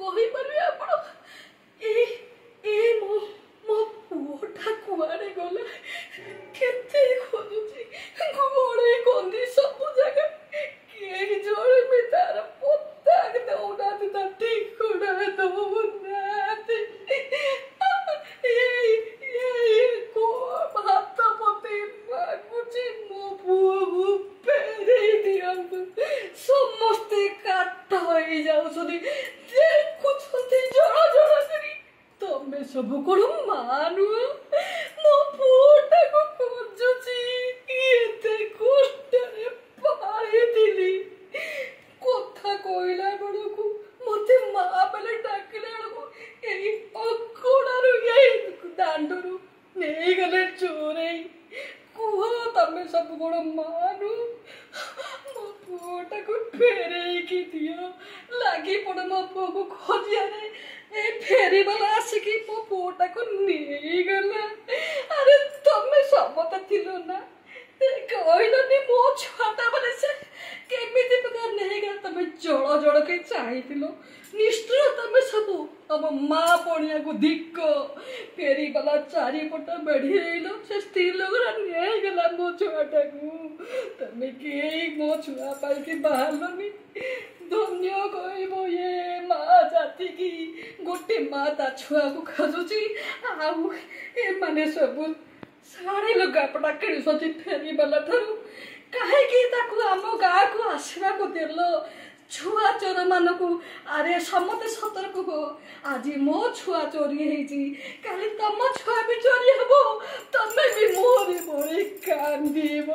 କହିପାରିବେ ଆପଣ ଏ ମୋ ପୁଅଟା କୁଆଡ଼େ ଗଲା? କେତେ ଖୋଜୁଛି ଘୋଡ଼େଇ କନ୍ଦି ସବୁ ଜାଗା, କେହି ଜଣେ ବି ତାର ପତ୍ତା ଦଉନାହାନ୍ତି, ତା ଠିକଣା ଦଉନାହାନ୍ତି। ହାତ ପତେଇ ମାଗୁଛି ମୋ ପୁଅକୁ ଫେରେଇ ଦିଅନ୍ତୁ। ସମସ୍ତେ କାଠ ହେଇଯାଉଛନ୍ତି, ଦେଖୁଛନ୍ତି ଜଣ ଜଣ କରି। ତମେ ସବୁ କଣ ମା ନୁହଁ? ମୋ ପୁଅଟାକୁ ଖୋଜୁଛି, ଏତେ କଷ୍ଟରେ ପାଳିଥିଲି। କଥା କହିଲା ବେଳକୁ ମତେ ମା ବେଲେ ଡାକିଲା ବେଳକୁ ଏଇ ଅଗଣାରୁ ଏଇ ଦାଣ୍ଡରୁ ନେଇଗଲେ ଚୋରେଇ। କୁହ ତମେ ସବୁ କଣ ମା ନୁହଁ? ମୋ ପୁଅଟାକୁ ଫେରେଇକି ଦିଅ। ଲାଗି ପଡ ମୋ ପୁଅକୁ ଖୋଜିବାରେ। ଏ ଫେରିବାଲା ଆସିକି ମୋ ପୁଅଟାକୁ ନେଇଗଲା। ଆରେ ତମେ ସମସ୍ତେ ଥିଲ ନା, କହିଲନି ମୋ ଛୁଆଟା ମାନେ ସେ କେମିତି ପ୍ରକାର ନେଇଗଲା? ତମେ ଜଳ ଜଳକେ ଚାହିଁଥିଲ। ନିଷ୍ଠୁର ତମେ ସବୁ। ତମ ମା ପଣିଆକୁ ଧିକ। ଫେରିବାଲା ଚାରିପଟ ବେଢି ହେଇଲ, ସେ ସ୍ତ୍ରୀ ଲୋକଟା ନେଇଗଲା ମୋ ଛୁଆଟାକୁ। ତମେ କେହି ମୋ ଛୁଆ ପାଇକି ବାହାରିଲନି। ଧନ୍ୟ କହିବ ଏ ମା ଜାତିକି। ଗୋଟେ ମା ତା ଛୁଆକୁ ଖୋଜୁଛି, ଆଉ ଏମାନେ ସବୁ ଶାଢୀ ଲୁଗାପଟା କିଣୁଛନ୍ତି ଫେରିବାଲା ଠାରୁ। କାହିଁକି ତାକୁ ଆମ ଗାଁକୁ ଆସିବାକୁ ଦେଲ? ଛୁଆ ଚୋର ମାନଙ୍କୁ। ଆରେ ସମସ୍ତେ ସତର୍କ ହୁଅ। ଆଜି ମୋ ଛୁଆ ଚୋରି ହେଇଛି, କାଲି ତମ ଛୁଆ ବି ଚୋରି ହବ। ତମେ ବି ମୋରି ଭଳି କାନ୍ଦିବ।